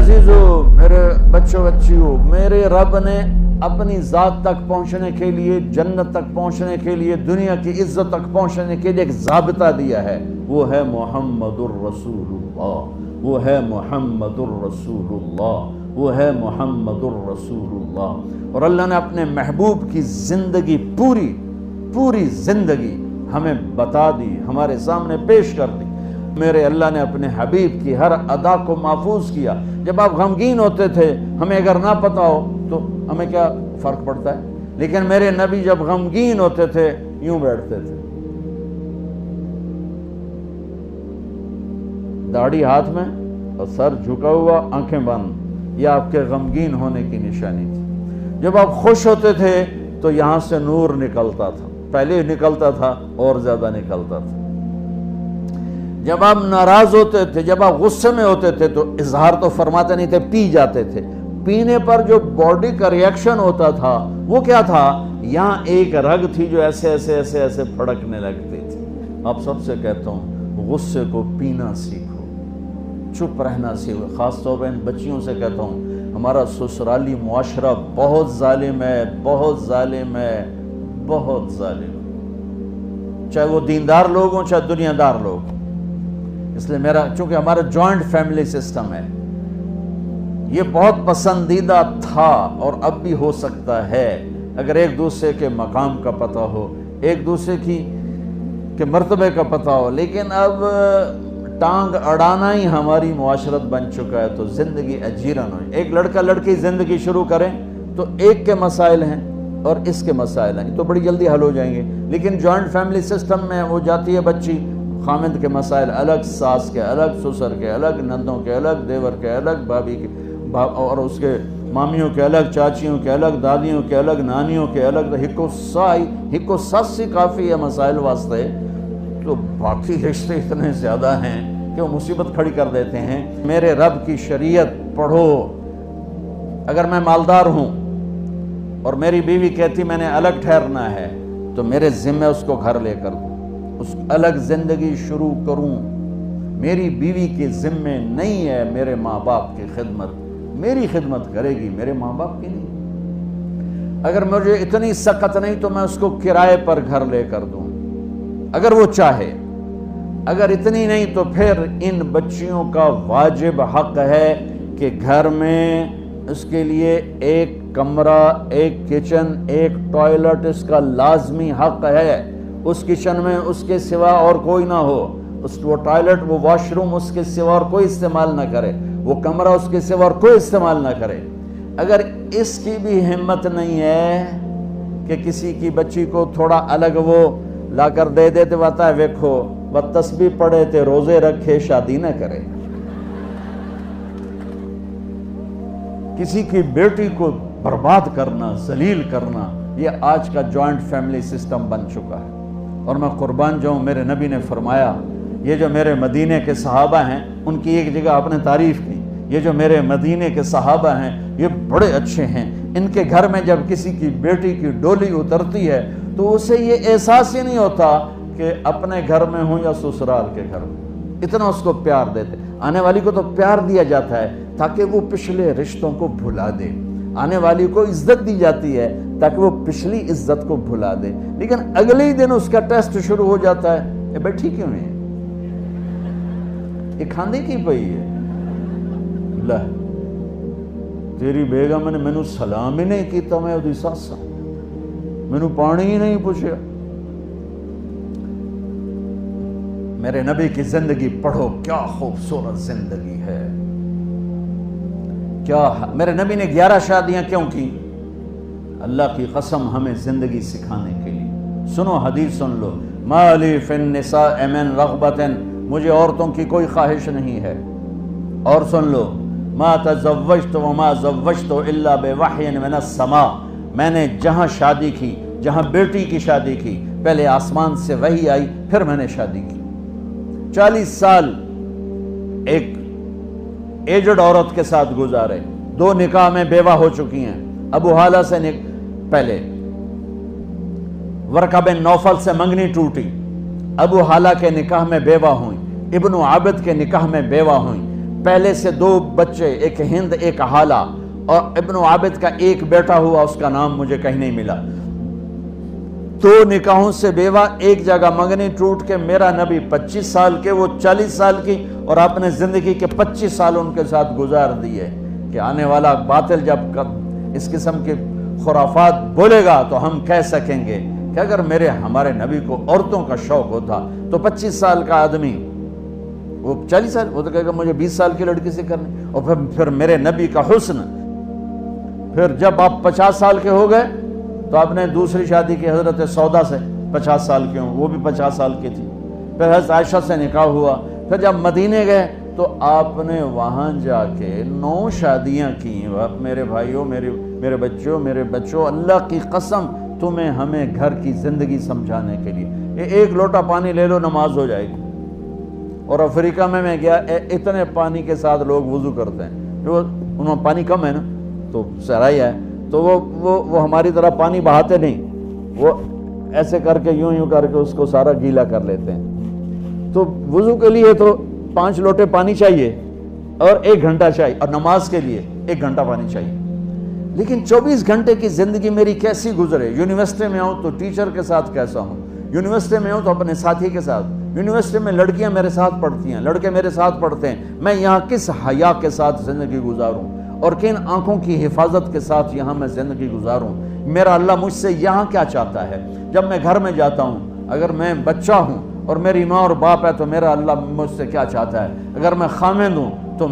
عزیزو، میرے بچوں بچیوں، میرے رب نے اپنی ذات تک پہنچنے کے لیے، جنت تک پہنچنے کے لیے، دنیا کی عزت تک پہنچنے کے لیے ایک ضابطہ دیا ہے، وہ ہے محمد الرسول اللہ، وہ ہے محمد الرسول اللہ، وہ ہے محمد الرسول اللہ۔ اور اللہ نے اپنے محبوب کی زندگی پوری زندگی ہمیں بتا دی، ہمارے سامنے پیش کر دی۔ میرے اللہ نے اپنے حبیب کی ہر ادا کو محفوظ کیا۔ جب آپ غمگین ہوتے تھے، ہمیں اگر نہ پتا ہو تو ہمیں کیا فرق پڑتا ہے، لیکن میرے نبی جب غمگین ہوتے تھے یوں بیٹھتے تھے، داڑھی ہاتھ میں اور سر جھکا ہوا، آنکھیں بند۔ یہ آپ کے غمگین ہونے کی نشانی تھی۔ جب آپ خوش ہوتے تھے تو یہاں سے نور نکلتا تھا، پہلے نکلتا تھا اور زیادہ نکلتا تھا۔ جب آپ ناراض ہوتے تھے، جب آپ غصے میں ہوتے تھے تو اظہار تو فرماتے نہیں تھے، پی جاتے تھے۔ پینے پر جو باڈی کا ریئیکشن ہوتا تھا وہ کیا تھا؟ یہاں ایک رگ تھی جو ایسے ایسے ایسے ایسے پھڑکنے لگتی تھی۔ آپ سب سے کہتا ہوں، غصے کو پینا سیکھو، چپ رہنا سیکھو۔ خاص طور پر ان بچیوں سے کہتا ہوں، ہمارا سسرالی معاشرہ بہت ظالم ہے، بہت ظالم ہے، بہت ظالم ہے، چاہے وہ دیندار لوگ ہوں چاہے دنیا دار لوگ ہوں۔ اس لیے چونکہ ہمارا جوائنٹ فیملی سسٹم ہے، یہ بہت پسندیدہ تھا اور اب بھی ہو سکتا ہے اگر ایک دوسرے کے مقام کا پتہ ہو، ایک دوسرے کے مرتبے کا پتہ ہو، لیکن اب ٹانگ اڑانا ہی ہماری معاشرت بن چکا ہے، تو زندگی اجیرن ہوئی۔ ایک لڑکا لڑکی زندگی شروع کریں تو ایک کے مسائل ہیں اور اس کے مسائل ہیں، تو بڑی جلدی حل ہو جائیں گے، لیکن جوائنٹ فیملی سسٹم میں وہ جاتی ہے بچی، خامند کے مسائل الگ، ساس کے الگ، سسر کے الگ، نندوں کے الگ، دیور کے الگ، بھابھی کے اور اس کے مامیوں کے الگ، چاچیوں کے الگ، دادیوں کے الگ، نانیوں کے الگ، ہکو ساسی کافی ہے مسائل واسطے، تو باقی رشتے اتنے زیادہ ہیں کہ وہ مصیبت کھڑی کر دیتے ہیں۔ میرے رب کی شریعت پڑھو۔ اگر میں مالدار ہوں اور میری بیوی کہتی میں نے الگ ٹھہرنا ہے تو میرے ذمہ اس کو گھر لے کر دوں، اس الگ زندگی شروع کروں۔ میری بیوی کے ذمے نہیں ہے میرے ماں باپ کی خدمت، میری خدمت کرے گی، میرے ماں باپ کی نہیں۔ اگر مجھے اتنی سخت نہیں تو میں اس کو کرائے پر گھر لے کر دوں اگر وہ چاہے، اگر اتنی نہیں تو پھر ان بچیوں کا واجب حق ہے کہ گھر میں اس کے لیے ایک کمرہ، ایک کچن، ایک ٹوائلٹ اس کا لازمی حق ہے۔ اس کچن میں اس کے سوا اور کوئی نہ ہو، وہ ٹوائلٹ، وہ واش روم اس کے سوا اور کوئی استعمال نہ کرے، وہ کمرہ اس کے سوا اور کوئی استعمال نہ کرے۔ اگر اس کی بھی ہمت نہیں ہے کہ کسی کی بچی کو تھوڑا الگ وہ لا کر دے دیتے، بتا ہے ویکھو وہ تسبیح پڑھے تے روزے رکھے شادی نہ کرے۔ کسی کی بیٹی کو برباد کرنا، ذلیل کرنا، یہ آج کا جوائنٹ فیملی سسٹم بن چکا ہے۔ اور میں قربان جاؤں، میرے نبی نے فرمایا، یہ جو میرے مدینے کے صحابہ ہیں ان کی ایک جگہ آپ نے تعریف کی، یہ جو میرے مدینے کے صحابہ ہیں یہ بڑے اچھے ہیں، ان کے گھر میں جب کسی کی بیٹی کی ڈولی اترتی ہے تو اسے یہ احساس ہی نہیں ہوتا کہ اپنے گھر میں ہوں یا سسرال کے گھر میں، اتنا اس کو پیار دیتے۔ آنے والی کو تو پیار دیا جاتا ہے تاکہ وہ پچھلے رشتوں کو بھلا دے، آنے والی کو عزت دی جاتی ہے تاکہ وہ پچھلی عزت کو بھلا دے، لیکن اگلے ہی دن اس کا ٹیسٹ شروع ہو جاتا ہے، یہ بیٹھی کیوں ہے، یہ کھاندی کی پئی ہے، لہ تیری بیگم نے مینوں سلام ہی نہیں کیتا، میں اودی ساس ہاں، مینوں پانی ہی نہیں پوچھا۔ میرے نبی کی زندگی پڑھو، کیا خوبصورت زندگی ہے، کیا میرے نبی نے 11 شادیاں کیوں کی؟ اللہ کی قسم ہمیں زندگی سکھانے کے لیے۔ سنو حدیث سن لو، ما لی فی النساء من رغبت، مجھے عورتوں کی کوئی خواہش نہیں ہے۔ اور سن لو، ما تزوجت وما زوجت الا بوحی من السماء، میں نے جہاں شادی کی، جہاں بیٹی کی شادی کی، پہلے آسمان سے وحی آئی پھر میں نے شادی کی۔ 40 سال ایک ایجڈ عورت کے ساتھ گزارے، 2 نکاح میں بیوہ ہو چکی ہیں۔ ابو حالہ سے پہلے ورقہ بن نوفل سے منگنی ٹوٹی، ابو حالہ کے نکاح میں بیوہ ہوئیں، ابن عابد کے نکاح میں بیوہ ہوئیں، پہلے سے 2 بچے، ایک ہند ایک حالہ، اور ابن عابد کا ایک بیٹا ہوا، اس کا نام مجھے کہیں نہیں ملا۔ 2 نکاحوں سے بیوہ، ایک جگہ منگنی ٹوٹ کے میرا نبی 25 سال کے، وہ 40 سال کی، اور اپنے زندگی کے 25 سال ان کے ساتھ گزار دیے کہ آنے والا باطل جب اس قسم کے خرافات بولے گا تو ہم کہہ سکیں گے کہ اگر ہمارے نبی کو عورتوں کا شوق ہوتا تو 25 سال کا آدمی، وہ 40 سال، وہ تو کہے گا مجھے 20 سال کی لڑکی سے کرنی، اور پھر میرے نبی کا حسن۔ پھر جب آپ 50 سال کے ہو گئے تو آپ نے دوسری شادی کی حضرت سودا سے، 50 سال کے ہوں، وہ بھی 50 سال کی تھی۔ پھر حضرت عائشہ سے نکاح ہوا۔ پھر جب مدینے گئے تو آپ نے وہاں جا کے 9 شادیاں کی۔ میرے بھائیوں، میرے بچوں، اللہ کی قسم تمہیں ہمیں گھر کی زندگی سمجھانے کے لیے، ایک لوٹا پانی لے لو نماز ہو جائے گی۔ اور افریقہ میں گیا، اتنے پانی کے ساتھ لوگ وضو کرتے ہیں، انہوں پانی کم ہے نا، تو صحرائی ہے، تو وہ ہماری طرح پانی بہاتے نہیں، وہ ایسے کر کے یوں کر کے اس کو سارا گیلا کر لیتے ہیں۔ تو وضو کے لیے تو 5 لوٹے پانی چاہیے اور 1 گھنٹہ چاہیے، اور نماز کے لیے 1 گھنٹہ پانی چاہیے۔ لیکن 24 گھنٹے کی زندگی میری کیسی گزرے؟ یونیورسٹی میں ہوں تو ٹیچر کے ساتھ کیسا ہوں، یونیورسٹی میں ہوں تو اپنے ساتھی کے ساتھ، یونیورسٹی میں لڑکیاں میرے ساتھ پڑھتی ہیں، لڑکے میرے ساتھ پڑھتے ہیں، میں یہاں کس حیا کے ساتھ زندگی گزاروں اور کن آنکھوں کی حفاظت کے ساتھ یہاں میں زندگی گزاروں؟ میرا اللہ مجھ سے یہاں کیا چاہتا ہے؟ جب میں گھر میں جاتا ہوں، اگر میں بچہ ہوں اور میری ماں اور باپ ہے تو میرا اللہ مجھ سے کیا چاہتا ہے؟ اگر میں خامند ہوں تو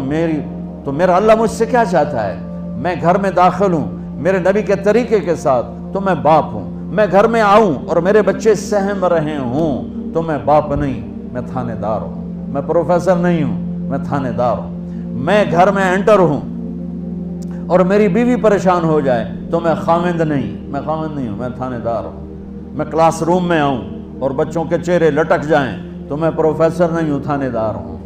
میرا اللہ مجھ سے کیا چاہتا ہے؟ میں گھر میں داخل ہوں میرے نبی کے طریقے کے ساتھ تو میں باپ ہوں، میں گھر میں آؤں اور میرے بچے سہم رہے ہوں تو میں باپ نہیں، میں تھانے دار ہوں، میں پروفیسر نہیں ہوں، میں تھانے دار ہوں۔ میں گھر میں انٹر ہوں اور میری بیوی پریشان ہو جائے تو میں خامند نہیں ہوں، میں تھانے دار ہوں۔ میں کلاس روم میں آؤں اور بچوں کے چہرے لٹک جائیں تو میں پروفیسر نہیں ہوں، تھانے دار ہوں۔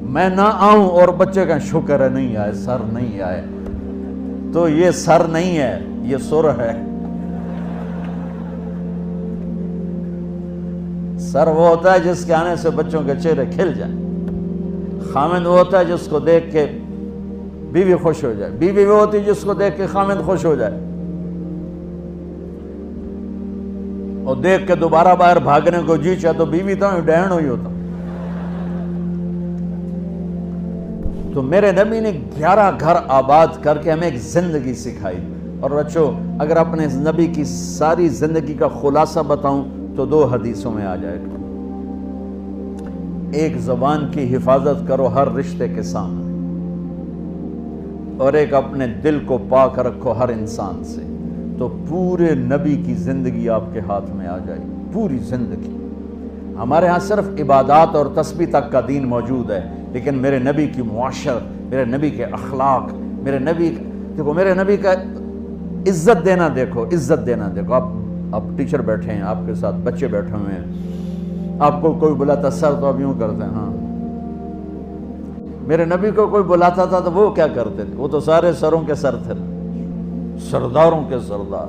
میں نہ آؤں اور بچے کہیں شکر ہے نہیں آئے، سر نہیں آئے، تو یہ سر نہیں ہے، یہ سر ہے۔ سر وہ ہوتا ہے جس کے آنے سے بچوں کے چہرے کھل جائیں، خامند وہ ہوتا ہے جس کو دیکھ کے بیوی خوش ہو جائے، بیوی وہ ہوتی ہے جس کو دیکھ کے خامند خوش ہو جائے، اور دیکھ کے دوبارہ باہر بھاگنے کو جی چاہے تو بیوی تو ڈہن ہوئی ہوتا۔ تو میرے نبی نے 11 گھر آباد کر کے ہمیں ایک زندگی سکھائی۔ اور بچوں، اگر اپنے نبی کی ساری زندگی کا خلاصہ بتاؤں تو 2 حدیثوں میں آ جائے گا۔ ایک، زبان کی حفاظت کرو ہر رشتے کے سامنے، اور ایک، اپنے دل کو پاک رکھو ہر انسان سے۔ تو پورے نبی کی زندگی آپ کے ہاتھ میں آ جائے گی، پوری زندگی۔ ہمارے ہاں صرف عبادات اور تسبیح تک کا دین موجود ہے، لیکن میرے نبی کی معاشرت، میرے نبی کے اخلاق، میرے نبی کا عزت دینا دیکھو، عزت دینا دیکھو۔ آپ ٹیچر بیٹھے ہیں، آپ کے ساتھ بچے بیٹھے ہوئے ہیں، آپ کو کوئی بلاتا سر تو آپ یوں کرتے ہیں، ہاں۔ میرے نبی کو کوئی بلاتا تھا تو وہ کیا کرتے تھے؟ وہ تو سارے سروں کے سر تھے، سرداروں کے سردار۔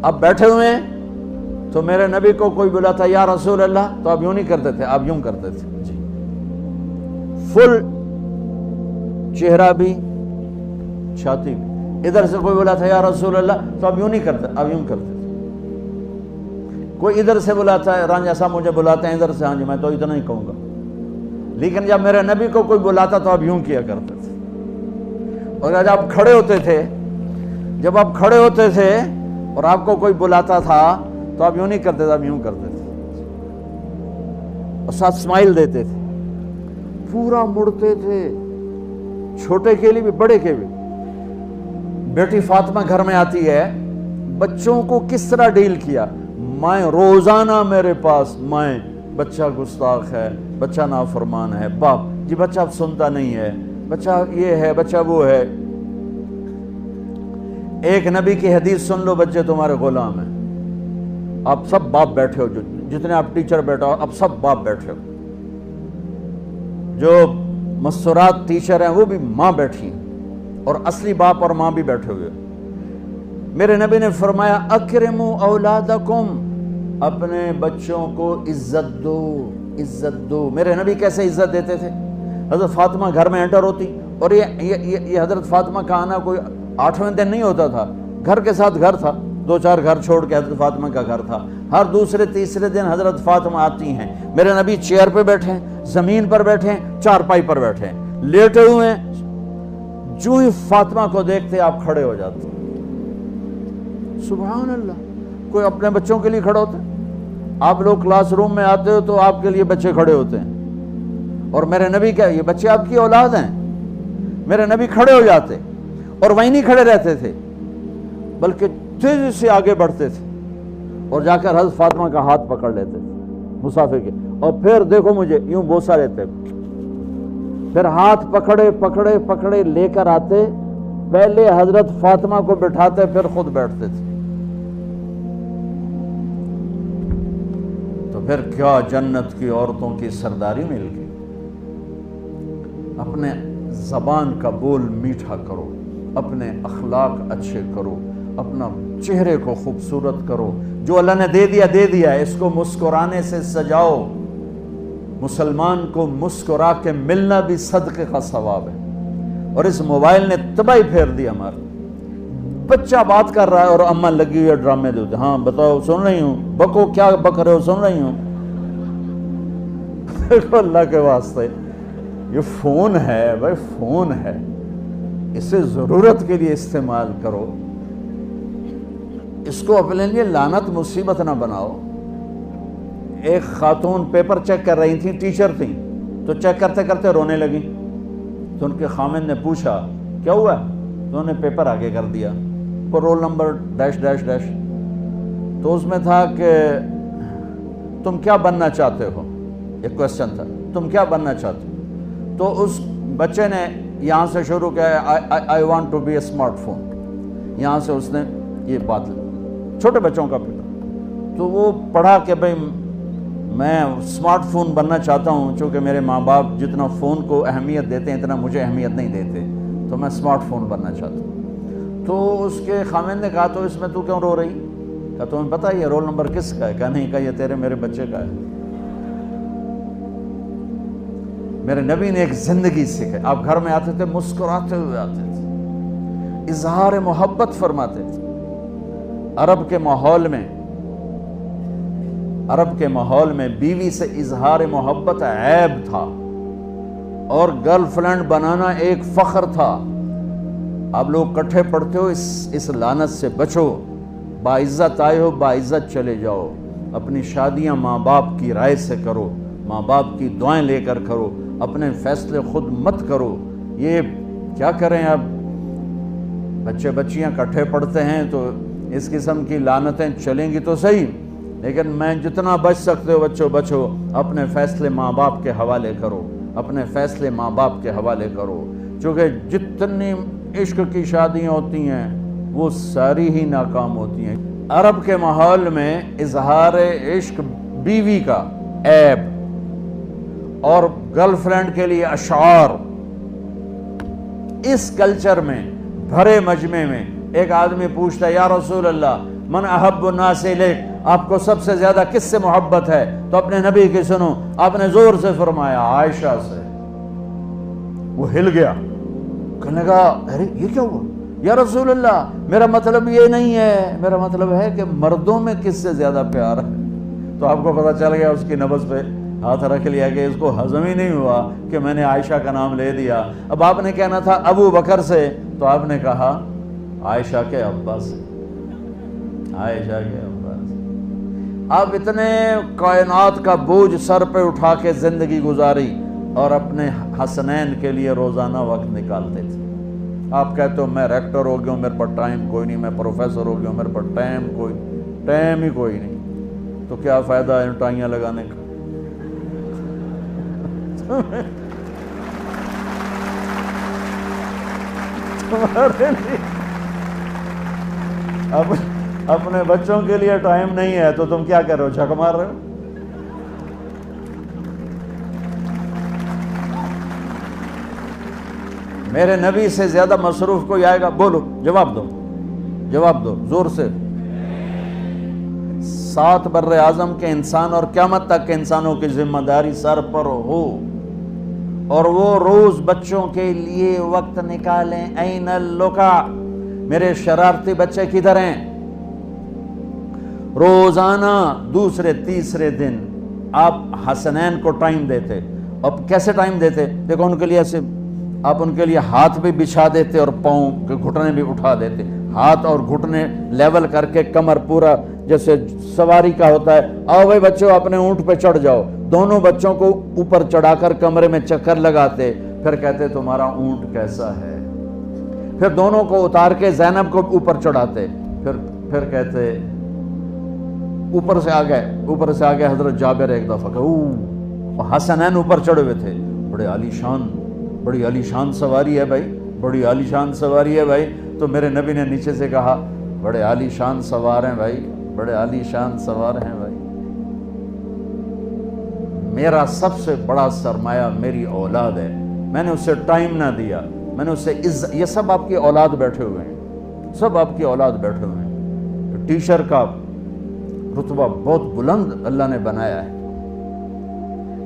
اب بیٹھے ہوئے ہیں تو میرے نبی کو کوئی بلاتا یا رسول اللہ تو آپ یوں نہیں کرتے تھے، آپ یوں کرتے تھے، جی، فل چہرہ بھی چھاتی بھی۔ ادھر سے کوئی بلاتا یا رسول اللہ تو آپ یوں نہیں کرتے، آپ یوں کرتے تھے۔ کوئی ادھر سے بلاتا ہے، رانجھا صاحب مجھے بلاتے ہیں ادھر سے، ہاں جی میں تو اتنا ہی کہوں گا۔ لیکن جب میرے نبی کو کوئی بلاتا تو آپ یوں کیا کرتے تھے۔ اور جب آپ کھڑے ہوتے تھے اور آپ کو کوئی بلاتا تھا تو آپ یوں نہیں کرتے تھے، آپ یوں کرتے تھے، اور ساتھ اسمائل دیتے تھے، پورا مڑتے تھے، چھوٹے کے لیے بھی بڑے کے بھی۔ بیٹی فاطمہ گھر میں آتی ہے، بچوں کو کس طرح ڈیل کیا؟ مائیں روزانہ میرے پاس، مائیں بچہ گستاخ ہے، بچہ نافرمان ہے، باپ جی بچہ اب سنتا نہیں ہے، بچہ یہ ہے، بچہ وہ ہے۔ ایک نبی کی حدیث سن لو، بچے تمہارے غلام ہیں۔ آپ سب باپ بیٹھے ہو، جتنے آپ ٹیچر بیٹھا ہو، اب سب باپ بیٹھے ہو۔ جو مستورات ٹیچر ہیں وہ بھی ماں بیٹھی ہیں، اور اصلی باپ اور ماں بھی بیٹھے ہوئے۔ میرے نبی نے فرمایا اکرموا اولادکم، اپنے بچوں کو عزت دو، عزت دو۔ میرے نبی کیسے عزت دیتے تھے؟ حضرت فاطمہ گھر میں انٹر ہوتی، اور یہ حضرت فاطمہ کا آنا کوئی 8ویں دن نہیں ہوتا تھا، گھر کے ساتھ گھر تھا، 2-4 گھر چھوڑ کے حضرت فاطمہ کا گھر تھا، ہر دوسرے تیسرے دن حضرت فاطمہ آتی ہیں، میرے نبی چیئر پہ بیٹھے ہیں، زمین پر بیٹھے ہیں، چارپائی پر بیٹھے ہیں، لیٹے ہوئے ہیں، جو ہی فاطمہ کو دیکھتے آپ کھڑے ہو جاتے۔ سبحان اللہ، کوئی اپنے بچوں کے لیے کھڑا ہوتا ہے؟ آپ لوگ کلاس روم میں آتے ہو تو آپ کے لیے بچے کھڑے ہوتے ہیں، اور میرے نبی کیا، یہ بچے آپ کی اولاد ہیں، میرے نبی کھڑے ہو جاتے، اور وہیں نہیں کھڑے رہتے تھے بلکہ تیزی سے آگے بڑھتے تھے اور جا کر حضرت فاطمہ کا ہاتھ پکڑ لیتے تھے مسافر کے، اور پھر دیکھو مجھے یوں بوسہ لیتے، پھر ہاتھ پکڑے پکڑے پکڑے لے کر آتے، پہلے حضرت فاطمہ کو بٹھاتے پھر خود بیٹھتے تھے۔ تو پھر کیا جنت کی عورتوں کی سرداری مل گئی۔ اپنے زبان کا بول میٹھا کرو، اپنے اخلاق اچھے کرو، اپنا چہرے کو خوبصورت کرو، جو اللہ نے دے دیا ہے، اس کو مسکرانے سے سجاؤ۔ مسلمان کو مسکرا کے ملنا بھی صدقے کا ثواب ہے، اور اس موبائل نے تباہی پھیر دی ہماری۔ بچہ بات کر رہا ہے اور اماں لگی ہوئی ہے ڈرامے دیتے، ہاں بتاؤ سن رہی ہوں، بکو کیا بک رہے ہو، سن رہی ہوں۔ دیکھو اللہ کے واسطے، یہ فون ہے بھائی، فون ہے، اسے ضرورت کے لیے استعمال کرو، اس کو اپنے لیے لعنت مصیبت نہ بناؤ۔ ایک خاتون پیپر چیک کر رہی تھیں، ٹیچر تھیں، تو چیک کرتے کرتے رونے لگیں، تو ان کے خامن نے پوچھا کیا ہوا، تو انہوں نے پیپر آگے کر دیا، پر roll number dash dash dash, تو اس میں تھا کہ تم کیا بننا چاہتے ہو، ایک کوسچن تھا، تم کیا بننا چاہتے ہو، تو اس بچے نے یہاں سے شروع کیا، I want to be a smart phone, یہاں سے اس نے یہ بات، چھوٹے بچوں کا پیپر، تو وہ پڑھا کہ بھئی میں اسمارٹ فون بننا چاہتا ہوں، چونکہ میرے ماں باپ جتنا فون کو اہمیت دیتے ہیں اتنا مجھے اہمیت نہیں دیتے، تو میں اسمارٹ فون بننا چاہتا ہوں۔ تو اس کے خامن نے کہا تو اس میں تو کیوں رو رہی، کہا تمہیں پتہ ہے یہ رول نمبر کس کا ہے، کہا نہیں، کہا یہ تیرے میرے بچے کا ہے۔ میرے نبی نے ایک زندگی سکھائی، آپ گھر میں آتے تھے مسکراتے ہوئے آتے تھے، اظہار محبت فرماتے تھے۔ عرب کے ماحول میں بیوی سے اظہار محبت عیب تھا، اور گرل فرینڈ بنانا ایک فخر تھا۔ آپ لوگ کٹھے پڑھتے ہو، اس لعنت سے بچو، باعزت آئے ہو باعزت چلے جاؤ، اپنی شادیاں ماں باپ کی رائے سے کرو، ماں باپ کی دعائیں لے کر کرو، اپنے فیصلے خود مت کرو۔ یہ کیا کریں، اب بچے بچیاں کٹھے پڑھتے ہیں تو اس قسم کی لعنتیں چلیں گی تو صحیح، لیکن میں جتنا بچ سکتے ہو بچو بچو، اپنے فیصلے ماں باپ کے حوالے کرو، اپنے فیصلے ماں باپ کے حوالے کرو، چونکہ جتنی عشق کی شادیاں ہوتی ہیں وہ ساری ہی ناکام ہوتی ہیں۔ عرب کے ماحول میں اظہار عشق بیوی کا عیب، اور گرل فرینڈ کے لیے اشعار۔ اس کلچر میں بھرے مجمع میں ایک آدمی پوچھتا ہے یا رسول اللہ من احب الناس الیک، آپ کو سب سے زیادہ کس سے محبت ہے، تو اپنے نبی کی سنو، آپ نے زور سے فرمایا عائشہ سے۔ وہ ہل گیا، کہنے لگا ارے یہ کیا ہوا یا رسول اللہ، میرا مطلب یہ نہیں ہے، میرا مطلب ہے کہ مردوں میں کس سے زیادہ پیار ہے۔ تو آپ کو پتہ چل گیا، اس کی نبض پہ ہاتھ رکھ لیا کہ اس کو ہضم ہی نہیں ہوا کہ میں نے عائشہ کا نام لے دیا۔ اب آپ نے کہنا تھا ابو بکر سے، تو آپ نے کہا عائشہ کے ابا سے، عائشہ کے ابا سے۔ آپ اتنے کائنات کا بوجھ سر پہ اٹھا کے زندگی گزاری، اور اپنے حسنین کے لیے روزانہ وقت نکالتے تھے۔ آپ کہتے ہو میں ریکٹر ہو گیا ہوں، میرے پاس ٹائم کوئی نہیں، میں پروفیسر ہو گیا ہوں، میرے پاس ٹائم ہی کوئی نہیں، تو کیا فائدہ ہے ٹائیاں لگانے کا؟ تمہارے لیے اپنے بچوں کے لیے ٹائم نہیں ہے تو تم کیا کر رہے ہو، جھک مار رہے ہو؟ میرے نبی سے زیادہ مصروف کوئی آئے گا؟ بولو، جواب دو زور سے۔ 7 بر اعظم کے انسان اور قیامت تک کے انسانوں کی ذمہ داری سر پر ہو، اور وہ روز بچوں کے لیے وقت نکالیں. این اللقا، میرے شرارتی بچے کدھر ہیں؟ روزانہ دوسرے تیسرے دن آپ حسنین کو ٹائم دیتے. اب کیسے ٹائم دیتے؟ دیکھو ان کے لیے ایسے آپ ان کے لیے ہاتھ بھی بچھا دیتے اور پاؤں کے گھٹنے بھی اٹھا دیتے. ہاتھ اور گھٹنے لیول کر کے کمر پورا جیسے سواری کا ہوتا ہے. آؤ بھائی بچوں اپنے اونٹ پہ چڑھ جاؤ. دونوں بچوں کو اوپر چڑھا کر کمرے میں چکر لگاتے. پھر کہتے تمہارا اونٹ کیسا ہے. پھر دونوں کو اتار کے زینب کو اوپر چڑھاتے. پھر کہتے اوپر سے آ گئے حضرت جابر. ایک دفعہ کہ حسنین اوپر چڑھے ہوئے تھے. بڑی عالی شان سواری ہے بھائی، بڑی عالی شان سواری ہے بھائی. تو میرے نبی نے نیچے سے کہا بڑے عالی شان سوار ہیں بھائی، بڑے عالی شان سوار ہیں بھائی. میرا سب سے بڑا سرمایہ میری اولاد ہے. میں نے اسے ٹائم نہ دیا، میں نے اسے یہ سب آپ کی اولاد بیٹھے ہوئے ہیں، سب آپ کی اولاد بیٹھے ہوئے ہیں. ٹیچر کا رتبہ بہت بلند اللہ نے بنایا ہے.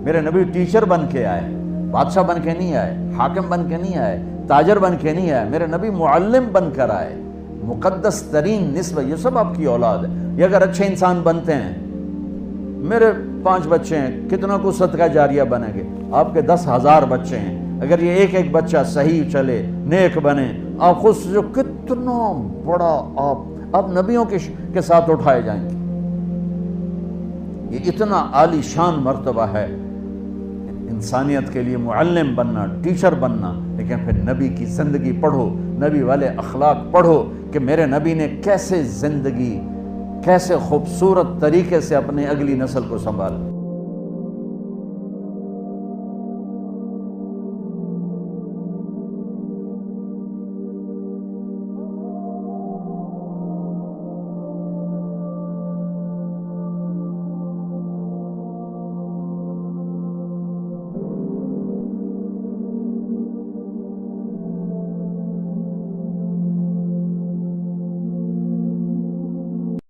میرے نبی ٹیچر بن کے آئے، بادشاہ بن کے نہیں آئے، حاکم بن کے نہیں آئے، تاجر بن کے نہیں آئے. میرے نبی معلم بن کر آئے. مقدس ترین نسبت، یہ سب آپ کی اولاد ہے. یہ اگر اچھے انسان بنتے ہیں، میرے 5 بچے ہیں، کتنا کو صدقہ جاریہ بنیں گے؟ آپ کے 10,000 بچے ہیں، اگر یہ ایک بچہ صحیح چلے، نیک بنے، آپ خود سے کتنا بڑا آپ نبیوں کے ساتھ اٹھائے جائیں گے. یہ اتنا عالی شان مرتبہ ہے انسانیت کے لیے معلم بننا، ٹیچر بننا. لیکن پھر نبی کی زندگی پڑھو، نبی والے اخلاق پڑھو کہ میرے نبی نے کیسے زندگی، کیسے خوبصورت طریقے سے اپنی اگلی نسل کو سنبھالا.